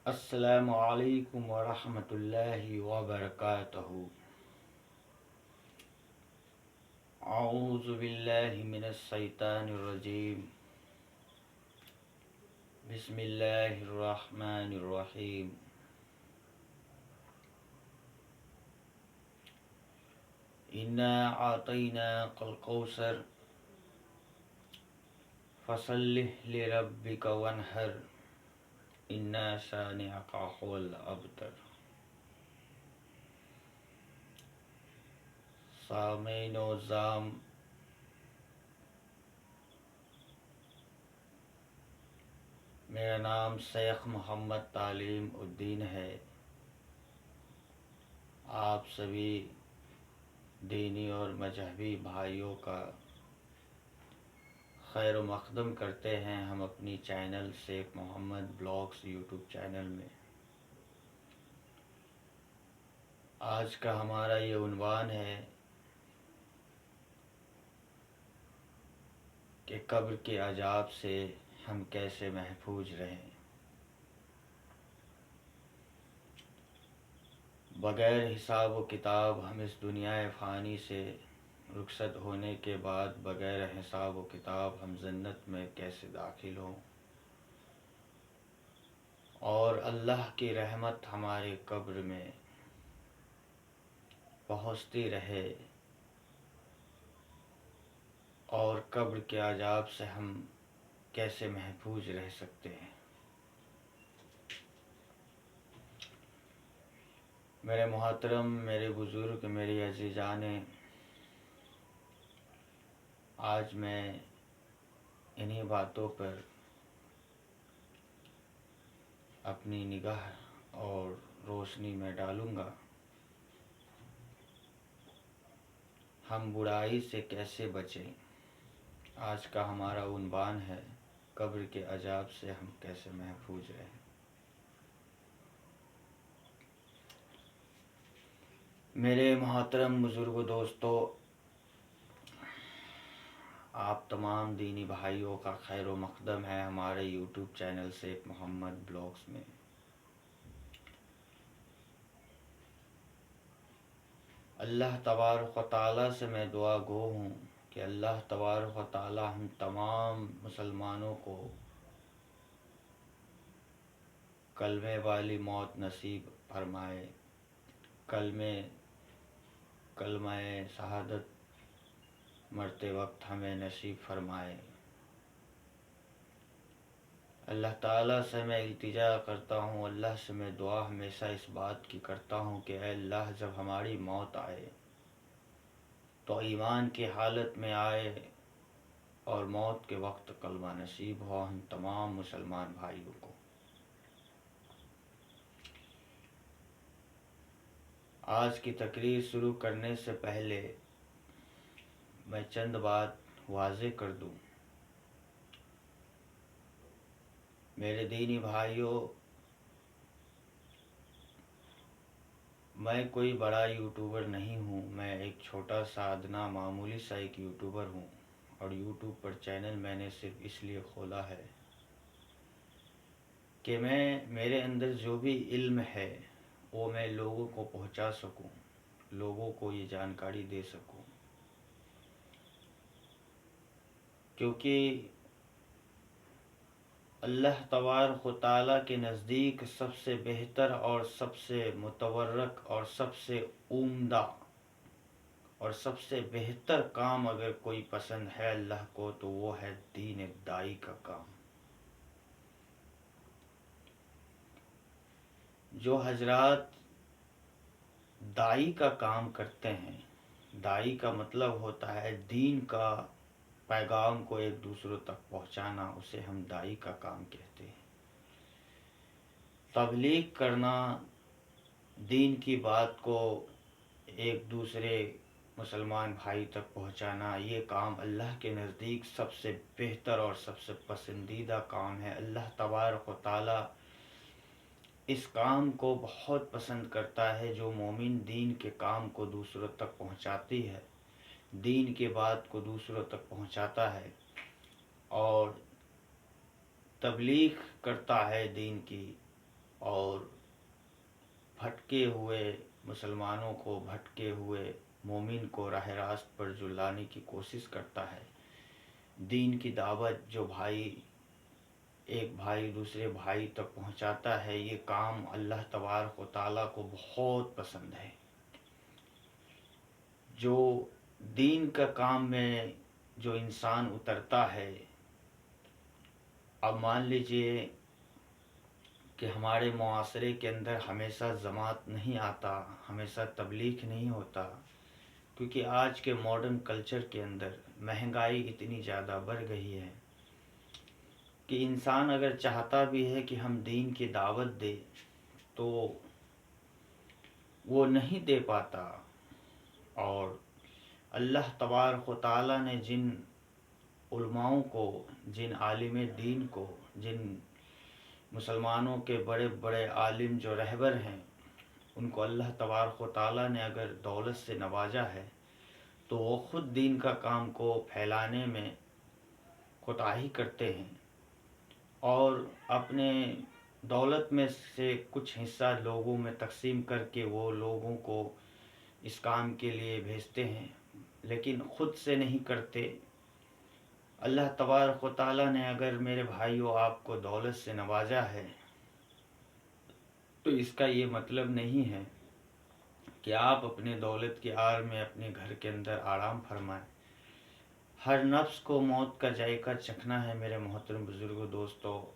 السلام علیکم ورحمۃ اللہ وبرکاتہ۔ اعوذ باللہ من الشیطان الرجیم، بسم اللہ الرحمن الرحیم۔ انا اعطیناک الکوثر فصل لربک وانحر ان شانئک هو الابتر۔ سامعین و عزام، میرا نام شیخ محمد تعلیم الدین ہے۔ آپ سبھی دینی اور مذہبی بھائیوں کا خیر و مقدم کرتے ہیں ہم اپنی چینل شیخ محمد بلاگس یوٹیوب چینل میں۔ آج کا ہمارا یہ عنوان ہے کہ قبر کے عذاب سے ہم کیسے محفوظ رہیں۔ بغیر حساب و کتاب ہم اس دنیا فانی سے رخصت ہونے کے بعد بغیر حساب و کتاب ہم جنت میں کیسے داخل ہوں، اور اللہ کی رحمت ہمارے قبر میں پہنچتی رہے، اور قبر کے عذاب سے ہم کیسے محفوظ رہ سکتے ہیں۔ میرے محترم، میرے بزرگ، میری عزیزان، آج میں انہی باتوں پر اپنی نگاہ اور روشنی میں ڈالوں گا۔ ہم برائی سے کیسے بچیں، آج کا ہمارا عنوان ہے، قبر کے عذاب سے ہم کیسے محفوظ رہیں۔ میرے محترم بزرگ و دوستو، آپ تمام دینی بھائیوں کا خیر و مقدم ہے ہمارے یوٹیوب چینل شیخ محمد بلاگس میں۔ اللہ تبارک و تعالیٰ سے میں دعا گو ہوں کہ اللہ تبارک و تعالیٰ ہم تمام مسلمانوں کو کلمے والی موت نصیب فرمائے، کلمہ شہادت مرتے وقت ہمیں نصیب فرمائے۔ اللہ تعالیٰ سے میں التجا کرتا ہوں، اللہ سے میں دعا ہمیشہ اس بات کی کرتا ہوں کہ اے اللہ، جب ہماری موت آئے تو ایمان کی حالت میں آئے، اور موت کے وقت کلمہ نصیب ہو ہم تمام مسلمان بھائیوں کو۔ آج کی تقریر شروع کرنے سے پہلے میں چند بات واضح کر دوں۔ میرے دینی بھائیوں، میں کوئی بڑا یوٹیوبر نہیں ہوں، میں ایک چھوٹا سا ادنا معمولی سا ایک یوٹیوبر ہوں، اور یوٹیوب پر چینل میں نے صرف اس لیے کھولا ہے کہ میرے اندر جو بھی علم ہے وہ میں لوگوں کو پہنچا سکوں، لوگوں کو یہ جانکاری دے سکوں، کیونکہ اللہ تبارک و تعالیٰ کے نزدیک سب سے بہتر اور سب سے متورک اور سب سے عمدہ اور سب سے بہتر کام اگر کوئی پسند ہے اللہ کو تو وہ ہے دین دائی کا کام۔ جو حضرات دائی کا کام کرتے ہیں، دائی کا مطلب ہوتا ہے دین کا پیغام کو ایک دوسروں تک پہنچانا، اسے ہم دائی کا کام کہتے ہیں۔ تبلیغ کرنا، دین کی بات کو ایک دوسرے مسلمان بھائی تک پہنچانا، یہ کام اللہ کے نزدیک سب سے بہتر اور سب سے پسندیدہ کام ہے۔ اللہ تبارک و تعالیٰ اس کام کو بہت پسند کرتا ہے، جو مومن دین کے کام کو دوسروں تک پہنچاتی ہے، دین کے بات کو دوسروں تک پہنچاتا ہے اور تبلیغ کرتا ہے دین کی، اور بھٹکے ہوئے مسلمانوں کو، بھٹکے ہوئے مومن کو راہ راست پر جو لانے کی کوشش کرتا ہے، دین کی دعوت جو ایک بھائی دوسرے بھائی تک پہنچاتا ہے، یہ کام اللہ تبارک و تعالیٰ کو بہت پسند ہے۔ جو دین کا کام میں جو انسان اترتا ہے، اب مان لیجئے کہ ہمارے معاشرے کے اندر ہمیشہ جماعت نہیں آتا، ہمیشہ تبلیغ نہیں ہوتا، کیونکہ آج کے ماڈرن کلچر کے اندر مہنگائی اتنی زیادہ بڑھ گئی ہے کہ انسان اگر چاہتا بھی ہے کہ ہم دین کی دعوت دے تو وہ نہیں دے پاتا۔ اور اللہ تبارک و تعالیٰ نے جن علماؤں کو، جن عالم دین کو، جن مسلمانوں کے بڑے بڑے عالم جو رہبر ہیں، ان کو اللہ تبارک و تعالیٰ نے اگر دولت سے نوازا ہے تو وہ خود دین کا کام کو پھیلانے میں کوتاہی کرتے ہیں اور اپنے دولت میں سے کچھ حصہ لوگوں میں تقسیم کر کے وہ لوگوں کو اس کام کے لیے بھیجتے ہیں، لیکن خود سے نہیں کرتے۔ اللہ تبارک و تعالیٰ نے اگر میرے بھائیوں آپ کو دولت سے نوازا ہے تو اس کا یہ مطلب نہیں ہے کہ آپ اپنے دولت کی آڑ میں اپنے گھر کے اندر آرام فرمائیں۔ ہر نفس کو موت کا ذائقہ چکھنا ہے میرے محترم بزرگوں، دوستو۔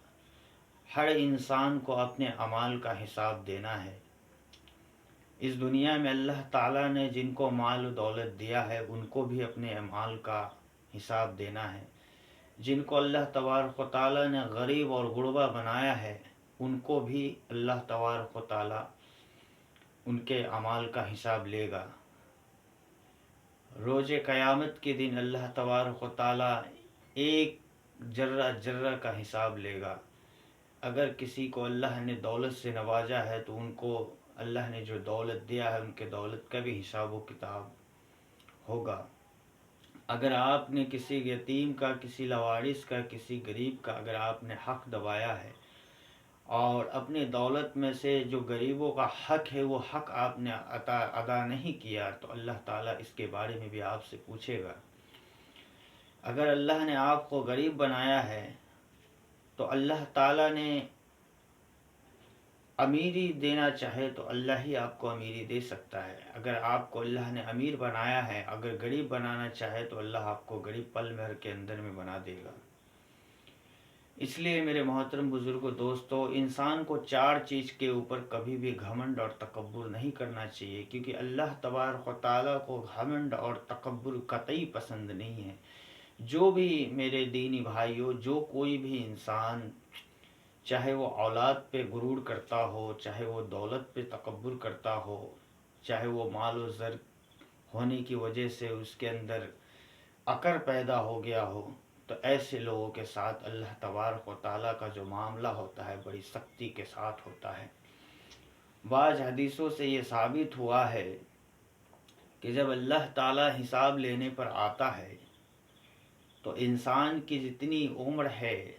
ہر انسان کو اپنے اعمال کا حساب دینا ہے۔ اس دنیا میں اللہ تعالیٰ نے جن کو مال و دولت دیا ہے ان کو بھی اپنے اعمال کا حساب دینا ہے۔ جن کو اللہ تبارک و تعالیٰ نے غریب اور غربا بنایا ہے ان کو بھی اللہ تبارک و تعالیٰ ان کے اعمال کا حساب لے گا۔ روز قیامت کے دن اللہ تبارک و تعالیٰ ایک ذرہ ذرہ کا حساب لے گا۔ اگر کسی کو اللہ نے دولت سے نوازا ہے تو ان کو اللہ نے جو دولت دیا ہے ان کے دولت کا بھی حساب و کتاب ہوگا۔ اگر آپ نے کسی یتیم کا، کسی لاوارث کا، کسی غریب کا اگر آپ نے حق دبایا ہے اور اپنے دولت میں سے جو غریبوں کا حق ہے وہ حق آپ نے ادا نہیں کیا تو اللہ تعالیٰ اس کے بارے میں بھی آپ سے پوچھے گا۔ اگر اللہ نے آپ کو غریب بنایا ہے تو اللہ تعالیٰ نے امیری دینا چاہے تو اللہ ہی آپ کو امیری دے سکتا ہے۔ اگر آپ کو اللہ نے امیر بنایا ہے، اگر غریب بنانا چاہے تو اللہ آپ کو غریب پل بھر کے اندر میں بنا دے گا۔ اس لیے میرے محترم بزرگوں، دوستو، انسان کو چار چیز کے اوپر کبھی بھی گھمنڈ اور تکبر نہیں کرنا چاہیے، کیونکہ اللہ تبارک و تعالیٰ کو گھمنڈ اور تکبر قطعی پسند نہیں ہے۔ جو بھی میرے دینی بھائیوں، جو کوئی بھی انسان، چاہے وہ اولاد پہ غرور کرتا ہو، چاہے وہ دولت پہ تکبر کرتا ہو، چاہے وہ مال و زر ہونے کی وجہ سے اس کے اندر عقر پیدا ہو گیا ہو، تو ایسے لوگوں کے ساتھ اللہ تبارک و تعالیٰ کا جو معاملہ ہوتا ہے بڑی سختی کے ساتھ ہوتا ہے۔ بعض حدیثوں سے یہ ثابت ہوا ہے کہ جب اللہ تعالیٰ حساب لینے پر آتا ہے تو انسان کی جتنی عمر ہے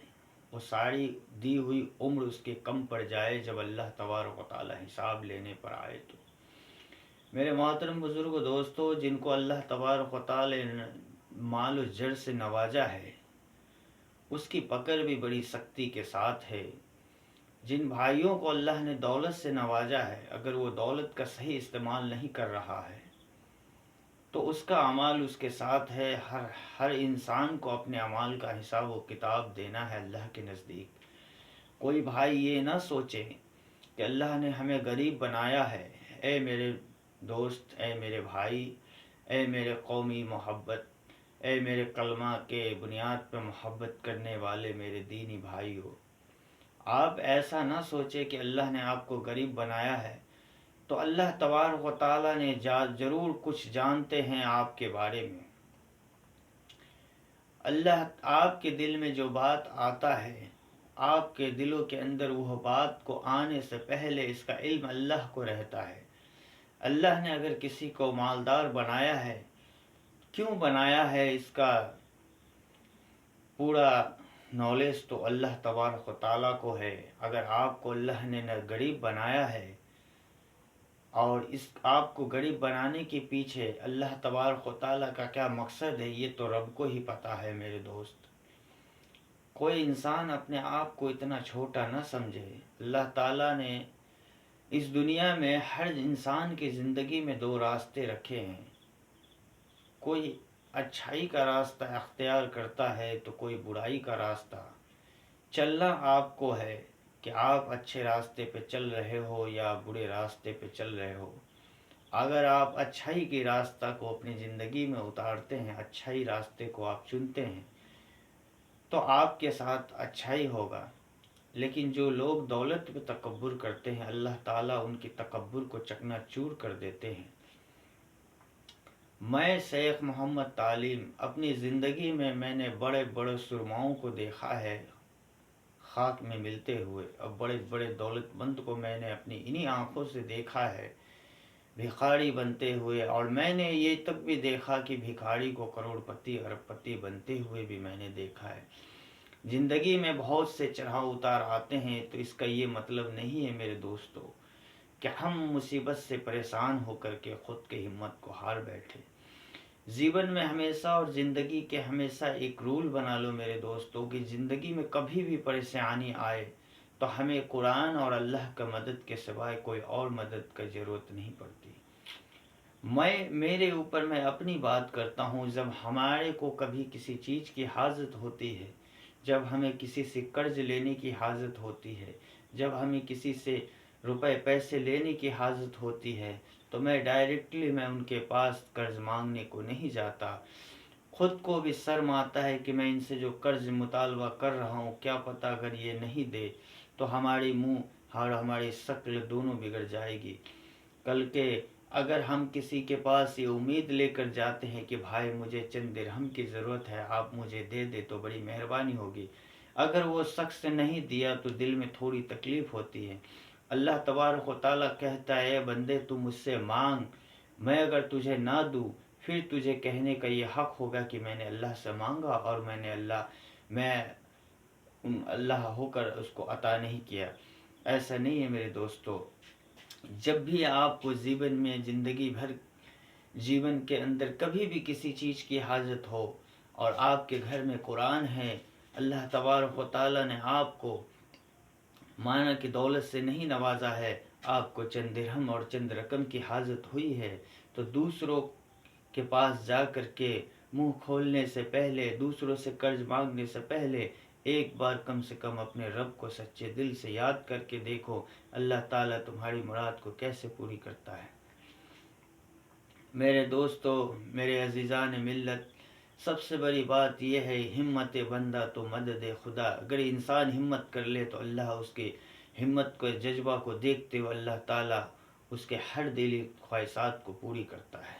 وہ ساری دی ہوئی عمر اس کے کم پڑ جائے جب اللہ تبارک و تعالیٰ حساب لینے پر آئے تو۔ میرے محترم بزرگ دوستو، جن کو اللہ تبارک و تعالیٰ نے مال و زر سے نوازا ہے اس کی پکڑ بھی بڑی سختی کے ساتھ ہے۔ جن بھائیوں کو اللہ نے دولت سے نوازا ہے، اگر وہ دولت کا صحیح استعمال نہیں کر رہا ہے تو اس کا اعمال اس کے ساتھ ہے۔ ہر انسان کو اپنے اعمال کا حساب و کتاب دینا ہے اللہ کے نزدیک۔ کوئی بھائی یہ نہ سوچے کہ اللہ نے ہمیں غریب بنایا ہے۔ اے میرے دوست، اے میرے بھائی، اے میرے قومی محبت، اے میرے کلمہ کے بنیاد پر محبت کرنے والے میرے دینی بھائیوں، آپ ایسا نہ سوچے کہ اللہ نے آپ کو غریب بنایا ہے تو اللہ تبارک و تعالیٰ نے ضرور کچھ جانتے ہیں آپ کے بارے میں۔ اللہ آپ کے دل میں جو بات آتا ہے، آپ کے دلوں کے اندر وہ بات کو آنے سے پہلے اس کا علم اللہ کو رہتا ہے۔ اللہ نے اگر کسی کو مالدار بنایا ہے، کیوں بنایا ہے اس کا پورا نالج تو اللہ تبارک و تعالیٰ کو ہے۔ اگر آپ کو اللہ نے نہ غریب بنایا ہے، اور اس آپ کو غریب بنانے کے پیچھے اللہ تبارک و تعالیٰ کا کیا مقصد ہے، یہ تو رب کو ہی پتہ ہے میرے دوست۔ کوئی انسان اپنے آپ کو اتنا چھوٹا نہ سمجھے۔ اللہ تعالیٰ نے اس دنیا میں ہر انسان کی زندگی میں دو راستے رکھے ہیں۔ کوئی اچھائی کا راستہ اختیار کرتا ہے تو کوئی برائی کا راستہ۔ چلنا آپ کو ہے کہ آپ اچھے راستے پہ چل رہے ہو یا برے راستے پہ چل رہے ہو۔ اگر آپ اچھائی کے راستہ کو اپنی زندگی میں اتارتے ہیں، اچھائی راستے کو آپ چنتے ہیں، تو آپ کے ساتھ اچھائی ہوگا۔ لیکن جو لوگ دولت پہ تکبر کرتے ہیں، اللہ تعالیٰ ان کی تکبر کو چکنا چور کر دیتے ہیں۔ میں شیخ محمد تعلیم اپنی زندگی میں نے بڑے بڑے سرماؤں کو دیکھا ہے خاک میں ملتے ہوئے، اور بڑے بڑے دولت مند کو میں نے اپنی انہی آنکھوں سے دیکھا ہے بھکاری بنتے ہوئے، اور میں نے یہ تک بھی دیکھا کہ بھکاری کو کروڑ پتی ارب پتی بنتے ہوئے بھی میں نے دیکھا ہے۔ زندگی میں بہت سے چڑھاؤ اتار آتے ہیں، تو اس کا یہ مطلب نہیں ہے میرے دوستو کہ ہم مصیبت سے پریشان ہو کر کے خود کی ہمت کو ہار بیٹھے۔ جیون میں ہمیشہ اور زندگی کے ہمیشہ ایک رول بنا لو میرے دوستو کہ زندگی میں کبھی بھی پریشانی آئے تو ہمیں قرآن اور اللہ کا مدد کے سوائے کوئی اور مدد کا ضرورت نہیں پڑتی۔ میرے اوپر میں اپنی بات کرتا ہوں، جب ہمارے کو کبھی کسی چیز کی حاجت ہوتی ہے، جب ہمیں کسی سے قرض لینے کی حاجت ہوتی ہے، جب ہمیں کسی سے روپے پیسے لینے کی حاجت ہوتی ہے، تو میں ڈائریکٹلی ان کے پاس قرض مانگنے کو نہیں جاتا۔ خود کو بھی شرم آتا ہے کہ میں ان سے جو قرض مطالبہ کر رہا ہوں، کیا پتہ اگر یہ نہیں دے تو ہماری منہ اور ہماری شکل دونوں بگڑ جائے گی۔ کل کے اگر ہم کسی کے پاس یہ امید لے کر جاتے ہیں کہ بھائی مجھے چند درہم کی ضرورت ہے، آپ مجھے دے دے تو بڑی مہربانی ہوگی، اگر وہ شخص نے نہیں دیا تو دل میں تھوڑی تکلیف ہوتی ہے۔ اللہ تبارک و تعالیٰ کہتا ہے، اے بندے تو مجھ سے مانگ، میں اگر تجھے نہ دوں پھر تجھے کہنے کا یہ حق ہوگا کہ میں نے اللہ سے مانگا اور میں اللہ ہو کر اس کو عطا نہیں کیا۔ ایسا نہیں ہے میرے دوستو۔ جب بھی آپ کو جیون میں زندگی بھر جیون کے اندر کبھی بھی کسی چیز کی حاجت ہو اور آپ کے گھر میں قرآن ہے، اللہ تبارک و تعالیٰ نے آپ کو مانا کہ دولت سے نہیں نوازا ہے، آپ کو چند درہم اور چند رقم کی حاجت ہوئی ہے، تو دوسروں کے پاس جا کر کے منہ کھولنے سے پہلے، دوسروں سے قرض مانگنے سے پہلے ایک بار کم سے کم اپنے رب کو سچے دل سے یاد کر کے دیکھو، اللہ تعالیٰ تمہاری مراد کو کیسے پوری کرتا ہے۔ میرے دوستو، میرے عزیزان ملت، سب سے بڑی بات یہ ہے، ہمت بندہ تو مدد خدا۔ اگر انسان ہمت کر لے تو اللہ اس کی ہمت کو، جذبہ کو دیکھتے ہوئے اللہ تعالیٰ اس کے ہر دلی خواہشات کو پوری کرتا ہے۔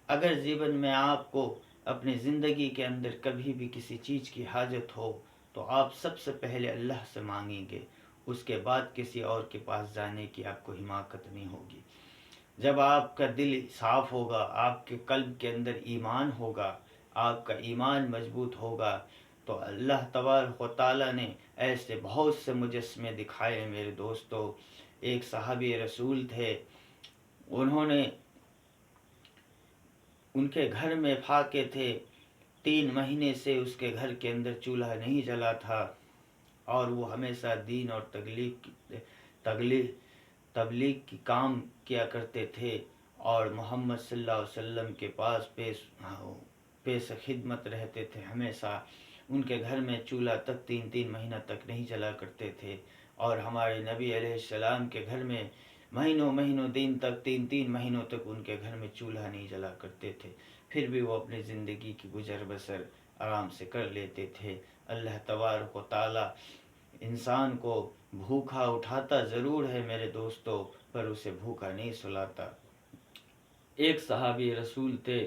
اگر جیون میں آپ کو اپنی زندگی کے اندر کبھی بھی کسی چیز کی حاجت ہو تو آپ سب سے پہلے اللہ سے مانگیں گے، اس کے بعد کسی اور کے پاس جانے کی آپ کو حماقت نہیں ہوگی۔ جب آپ کا دل صاف ہوگا، آپ کے قلب کے اندر ایمان ہوگا، آپ کا ایمان مضبوط ہوگا، تو اللہ تبارک و تعالیٰ نے ایسے بہت سے مجسمے دکھائے میرے دوستو۔ ایک صحابی رسول تھے، ان کے گھر میں پھاکے تھے، 3 مہینے سے اس کے گھر کے اندر چولہا نہیں جلا تھا، اور وہ ہمیشہ دین اور تبلیغ کی کام کیا کرتے تھے، اور محمد صلی اللہ علیہ وسلم کے پاس پیش خدمت رہتے تھے ہمیشہ۔ ان کے گھر میں چولہا تک 3 مہینہ تک نہیں جلا کرتے تھے، اور ہمارے نبی علیہ السلام کے گھر میں مہینوں دن تک 3 مہینوں تک ان کے گھر میں چولہا نہیں جلا کرتے تھے، پھر بھی وہ اپنی زندگی کی گزر بسر آرام سے کر لیتے تھے۔ اللہ تبارک و تعالیٰ انسان کو بھوکا اٹھاتا ضرور ہے میرے دوستو، پر اسے بھوکا نہیں سلاتا۔ ایک صحابی رسول تھے،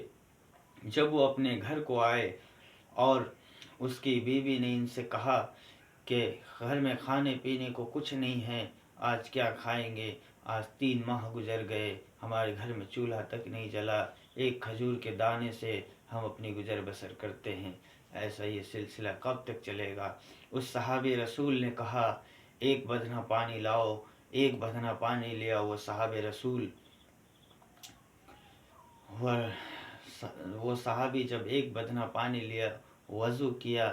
جب وہ اپنے گھر کو آئے اور اس کی بیوی نے ان سے کہا کہ گھر میں کھانے پینے کو کچھ نہیں ہے، آج کیا کھائیں گے؟ آج 3 ماہ گزر گئے، ہمارے گھر میں چولہا تک نہیں جلا، ایک کھجور کے دانے سے ہم اپنی گزر بسر کرتے ہیں۔ ایسا یہ سلسلہ کب تک چلے گا؟ اس صحابی رسول نے کہا ایک بدنہ پانی لاؤ، ایک بدنہ پانی لیا۔ وہ صحابی رسول وہ صحابی جب ایک بدنہ پانی لیا، وضو کیا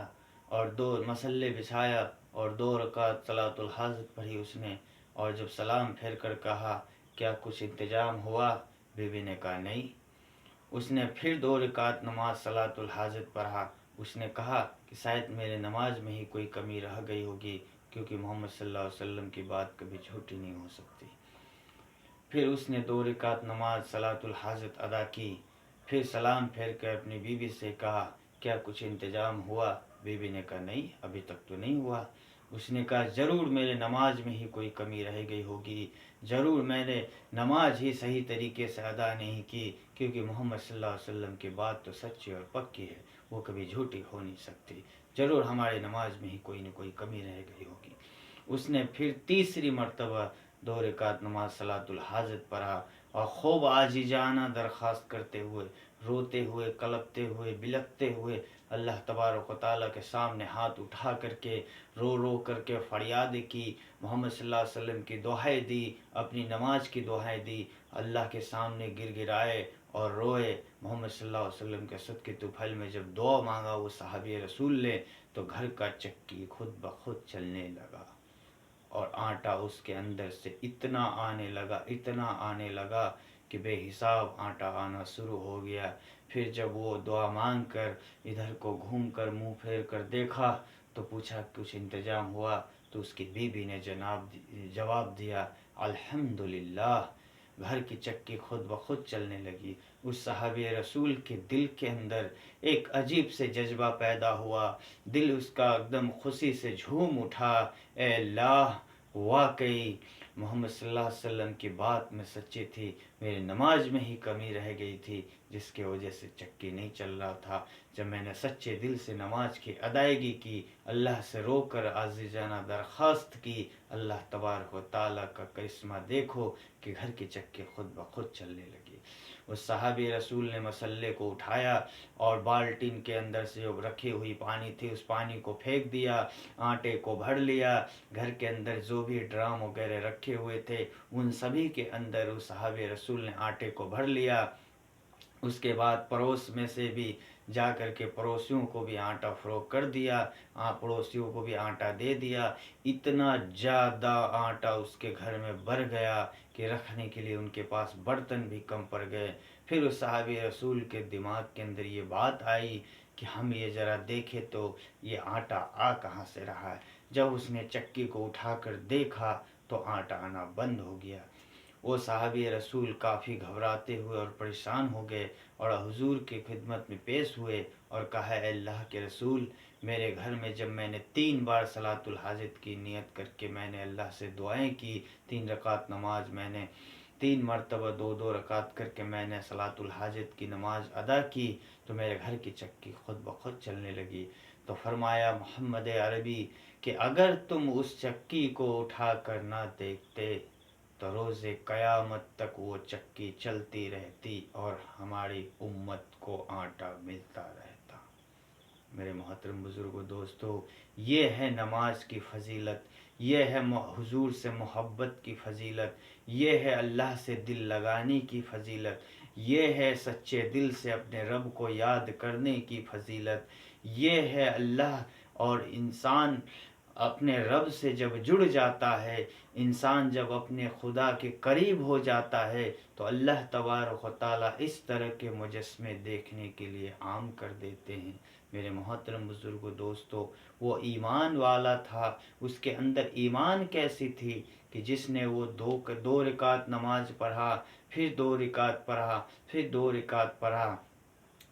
اور 2 مسلے بچھایا اور 2 رکعت صلاۃ الحاجت پڑھی اس نے، اور جب سلام پھیر کر کہا کیا کچھ انتظام ہوا؟ بی بی نے کہا نہیں۔ اس نے پھر 2 رکعت نماز صلاۃ الحاجت پڑھا۔ اس نے کہا کہ شاید میرے نماز میں ہی کوئی کمی رہ گئی ہوگی، کیونکہ محمد صلی اللہ علیہ وسلم کی بات کبھی جھوٹی نہیں ہو سکتی۔ پھر اس نے 2 رکعت نماز صلاۃ الحاجت ادا کی، پھر سلام پھیر کر اپنی بیوی سے کہا کیا کچھ انتظام ہوا؟ بیوی نے کہا نہیں، ابھی تک تو نہیں ہوا۔ اس نے کہا ضرور میرے نماز میں ہی کوئی کمی رہ گئی ہوگی، ضرور میں نے نماز ہی صحیح طریقے سے ادا نہیں کی، کیونکہ محمد صلی اللہ علیہ وسلم کی بات تو سچی اور پکی ہے، وہ کبھی جھوٹی ہو نہیں سکتی، ضرور ہماری نماز میں ہی کوئی نہ کوئی کمی رہ گئی ہوگی۔ اس نے پھر تیسری مرتبہ 2 رکعت نماز صلاۃ الحاجت پڑھا اور خوب عاجزانہ درخواست کرتے ہوئے، روتے ہوئے، کلپتے ہوئے، بلکتے ہوئے اللہ تبارک و تعالیٰ کے سامنے ہاتھ اٹھا کر کے رو رو کر کے فریاد کی، محمد صلی اللہ علیہ وسلم کی دعائیں دی، اپنی نماز کی دعائیں دی، اللہ کے سامنے گر گرائے اور روئے۔ محمد صلی اللہ علیہ وسلم کے صدقے طفیل میں جب دعا مانگا وہ صحابی رسول نے، تو گھر کا چکی خود بخود چلنے لگا، اور آٹا اس کے اندر سے اتنا آنے لگا کہ بے حساب آٹا آنا شروع ہو گیا۔ پھر جب وہ دعا مانگ کر ادھر کو گھوم کر منہ پھیر کر دیکھا تو پوچھا کچھ انتظام ہوا؟ تو اس کی بیوی نے جواب دیا الحمدللہ، گھر کی چکی خود بخود چلنے لگی۔ اس صحابی رسول کے دل کے اندر ایک عجیب سے جذبہ پیدا ہوا، دل اس کا ایک دم خوشی سے جھوم اٹھا، اے اللہ واقعی محمد صلی اللہ علیہ وسلم کی بات میں سچی تھی، میری نماز میں ہی کمی رہ گئی تھی جس کی وجہ سے چکی نہیں چل رہا تھا۔ جب میں نے سچے دل سے نماز کی ادائیگی کی، اللہ سے رو کر عاجزانہ درخواست کی، اللہ تبارک و تعالیٰ کا کرشمہ دیکھو کہ گھر کی چکی خود بخود چلنے لگی۔ اس صحابی رسول نے مسلے کو اٹھایا اور بالٹین کے اندر سے جو رکھی ہوئی پانی تھی اس پانی کو پھینک دیا، آٹے کو بھر لیا، گھر کے اندر جو بھی ڈرام وغیرہ رکھے ہوئے تھے ان سبھی کے اندر اس صحابی رسول نے آٹے کو بھر لیا۔ اس کے بعد پڑوس میں سے بھی جا کر کے پڑوسیوں کو بھی آٹا فروخت کر دیا، پڑوسیوں کو بھی آٹا دے دیا۔ اتنا زیادہ آٹا اس کے گھر میں بڑھ گیا کہ رکھنے کے لیے ان کے پاس برتن بھی کم پڑ گئے۔ پھر اس صحابی رسول کے دماغ کے اندر یہ بات آئی کہ ہم یہ ذرا دیکھیں تو یہ آٹا آ کہاں سے رہا ہے۔ جب اس نے چکی کو اٹھا کر دیکھا تو آٹا آنا بند ہو گیا۔ وہ صحابی رسول کافی گھبراتے ہوئے اور پریشان ہو گئے اور حضور کی خدمت میں پیش ہوئے اور کہا اے اللہ کے رسول، میرے گھر میں جب میں نے 3 بار صلاۃ الحاجت کی نیت کر کے میں نے اللہ سے دعائیں کی، 3 رکعت نماز میں نے 3 مرتبہ 2 رکعت کر کے میں نے صلاۃ الحاجت کی نماز ادا کی، تو میرے گھر کی چکی خود بخود چلنے لگی۔ تو فرمایا محمد عربی کہ اگر تم اس چکی کو اٹھا کر نہ دیکھتے تو روز قیامت تک وہ چکی چلتی رہتی اور ہماری امت کو آٹا ملتا رہتا۔ میرے محترم بزرگوں دوستو، یہ ہے نماز کی فضیلت، یہ ہے حضور سے محبت کی فضیلت، یہ ہے اللہ سے دل لگانے کی فضیلت، یہ ہے سچے دل سے اپنے رب کو یاد کرنے کی فضیلت، یہ ہے اللہ اور انسان اپنے رب سے جب جڑ جاتا ہے، انسان جب اپنے خدا کے قریب ہو جاتا ہے تو اللہ تبارک و تعالیٰ اس طرح کے مجسمے دیکھنے کے لیے عام کر دیتے ہیں۔ میرے محترم بزرگ دوستو، وہ ایمان والا تھا، اس کے اندر ایمان کیسی تھی کہ جس نے وہ 2 رکعت نماز پڑھا، پھر 2 رکعت پڑھا، پھر 2 رکعت پڑھا،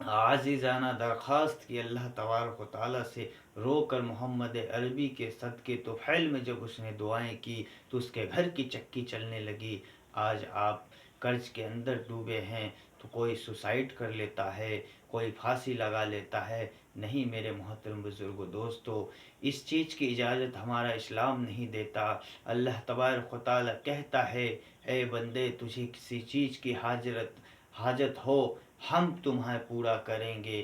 عاجزانہ درخواست کی اللہ تبارک و تعالیٰ سے، رو کر محمد عربی کے صدقے طفیل میں جب اس نے دعائیں کی تو اس کے گھر کی چکی چلنے لگی۔ آج آپ قرض کے اندر ڈوبے ہیں تو کوئی سوسائڈ کر لیتا ہے، کوئی پھانسی لگا لیتا ہے۔ نہیں میرے محترم بزرگوں دوستو، اس چیز کی اجازت ہمارا اسلام نہیں دیتا۔ اللہ تبارک و تعالیٰ کہتا ہے اے بندے، تجھے کسی چیز کی حاجت ہو ہم تمہیں پورا کریں گے،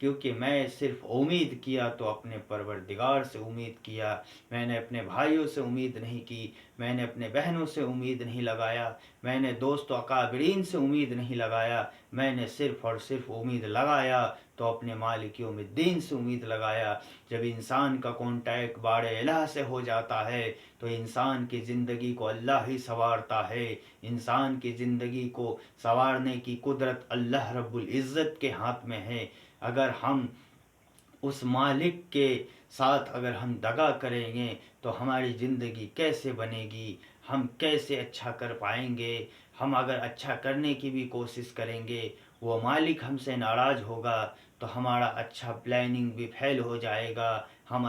کیونکہ میں صرف امید کیا تو اپنے پروردگار سے امید کیا، میں نے اپنے بھائیوں سے امید نہیں کی، میں نے اپنے بہنوں سے امید نہیں لگایا، میں نے دوست و اکابرین سے امید نہیں لگایا، میں نے صرف اور صرف امید لگایا تو اپنے مالک یوم الدین سے امید لگایا۔ جب انسان کا کانٹیکٹ باڑ الہ سے ہو جاتا ہے تو انسان کی زندگی کو اللہ ہی سنوارتا ہے، انسان کی زندگی کو سنوارنے کی قدرت اللہ رب العزت کے ہاتھ میں ہے۔ اگر ہم اس مالک کے ساتھ اگر ہم دغا کریں گے تو ہماری زندگی کیسے بنے گی، ہم کیسے اچھا کر پائیں گے؟ ہم اگر اچھا کرنے کی بھی کوشش کریں گے، وہ مالک ہم سے ناراض ہوگا تو ہمارا اچھا پلاننگ بھی فیل ہو جائے گا۔ ہم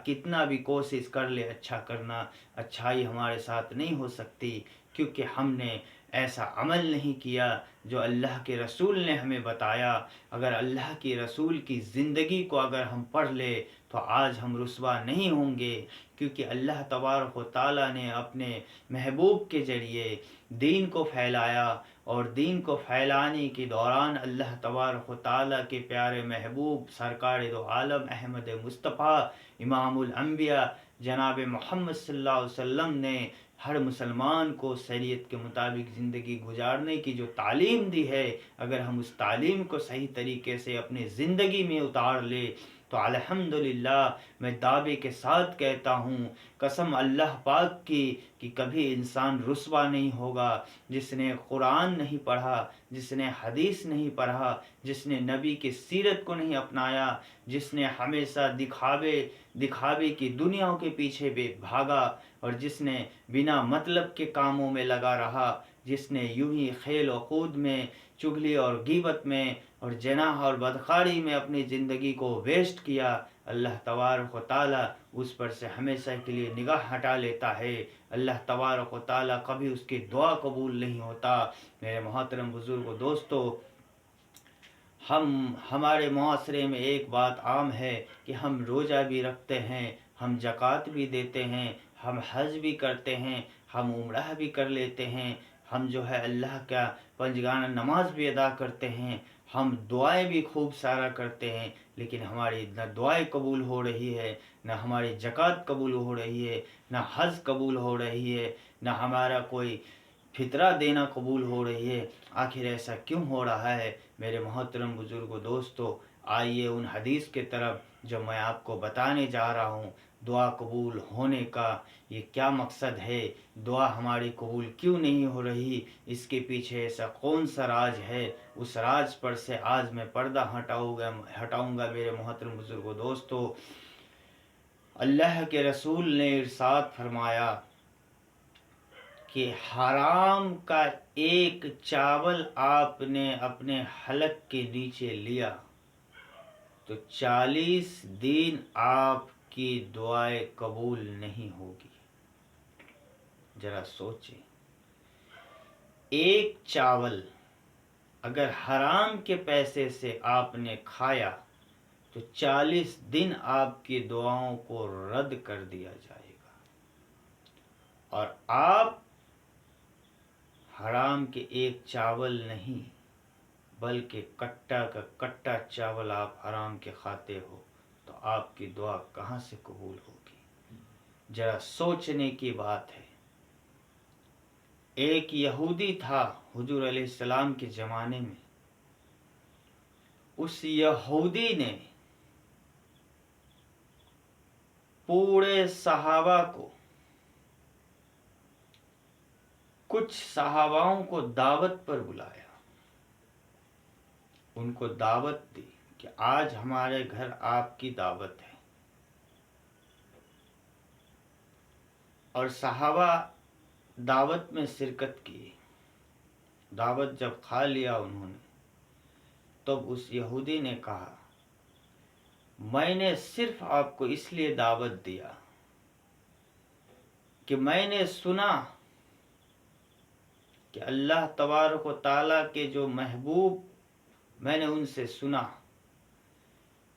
کتنا بھی کوشش کر لے اچھا کرنا، اچھائی ہمارے ساتھ نہیں ہو سکتی، کیونکہ ہم نے ایسا عمل نہیں کیا جو اللہ کے رسول نے ہمیں بتایا۔ اگر اللہ کے رسول کی زندگی کو اگر ہم پڑھ لے تو آج ہم رسوا نہیں ہوں گے، کیونکہ اللہ تبارک و تعالیٰ نے اپنے محبوب کے ذریعے دین کو پھیلایا، اور دین کو پھیلانے کے دوران اللہ تبارک و تعالیٰ کے پیارے محبوب سرکار دو عالم احمد مصطفیٰ امام الانبیاء جناب محمد صلی اللہ علیہ وسلم نے ہر مسلمان کو شریعت کے مطابق زندگی گزارنے کی جو تعلیم دی ہے، اگر ہم اس تعلیم کو صحیح طریقے سے اپنی زندگی میں اتار لے تو الحمدللہ میں دعوے کے ساتھ کہتا ہوں، قسم اللہ پاک کی، کہ کبھی انسان رسوا نہیں ہوگا جس نے قرآن نہیں پڑھا، جس نے حدیث نہیں پڑھا، جس نے نبی کی سیرت کو نہیں اپنایا، جس نے ہمیشہ دکھاوے کی دنیا کے پیچھے بھی بھاگا، اور جس نے بنا مطلب کے کاموں میں لگا رہا، جس نے یوں ہی کھیل و خود میں، چغلی اور غیبت میں اور جناح اور بدکاری میں اپنی زندگی کو ویسٹ کیا، اللہ تبارک و تعالیٰ اس پر سے ہمیشہ کے لیے نگاہ ہٹا لیتا ہے۔ اللہ تبارک و تعالیٰ کبھی اس کی دعا قبول نہیں ہوتا۔ میرے محترم بزرگ و دوستو، ہمارے معاشرے میں ایک بات عام ہے کہ ہم روزہ بھی رکھتے ہیں، ہم زکوٰۃ بھی دیتے ہیں، ہم حج بھی کرتے ہیں، ہم عمرہ بھی کر لیتے ہیں، ہم جو ہے اللہ کا پنجگانہ نماز بھی ادا کرتے ہیں، ہم دعائیں بھی خوب سارا کرتے ہیں، لیکن ہماری نہ دعائیں قبول ہو رہی ہے، نہ ہماری زکوٰۃ قبول ہو رہی ہے، نہ حج قبول ہو رہی ہے، نہ ہمارا کوئی فطرہ دینا قبول ہو رہی ہے۔ آخر ایسا کیوں ہو رہا ہے؟ میرے محترم بزرگ و دوستو، آئیے ان حدیث کے طرف جو میں آپ کو بتانے جا رہا ہوں۔ دعا قبول ہونے کا یہ کیا مقصد ہے؟ دعا ہماری قبول کیوں نہیں ہو رہی؟ اس کے پیچھے ایسا کون سا راز ہے؟ اس راز پر سے آج میں پردہ ہٹاؤں گا میرے محترم بزرگ و دوستو۔ اللہ کے رسول نے ارشاد فرمایا کہ حرام کا ایک چاول آپ نے اپنے حلق کے نیچے لیا تو 40 دن آپ کی دعائیں قبول نہیں ہوگی۔ ذرا سوچیں، ایک چاول اگر حرام کے پیسے سے آپ نے کھایا تو 40 دن آپ کی دعاؤں کو رد کر دیا جائے گا، اور آپ حرام کے ایک چاول نہیں بلکہ کٹا کا کٹا چاول آپ حرام کے کھاتے ہو تو آپ کی دعا کہاں سے قبول ہوگی؟ ذرا سوچنے کی بات ہے۔ ایک یہودی تھا حضور علیہ السلام کے زمانے میں، اس یہودی نے پورے صحابہ کو، کچھ صحاباؤں کو دعوت پر بلایا، ان کو دعوت دی کہ آج ہمارے گھر آپ کی دعوت ہے، اور صحابہ دعوت میں شرکت کی۔ دعوت جب کھا لیا انہوں نے، تب اس یہودی نے کہا، میں نے صرف آپ کو اس لیے دعوت دیا کہ میں نے سنا کہ اللہ تبارک و تعالیٰ کے جو محبوب، میں نے ان سے سنا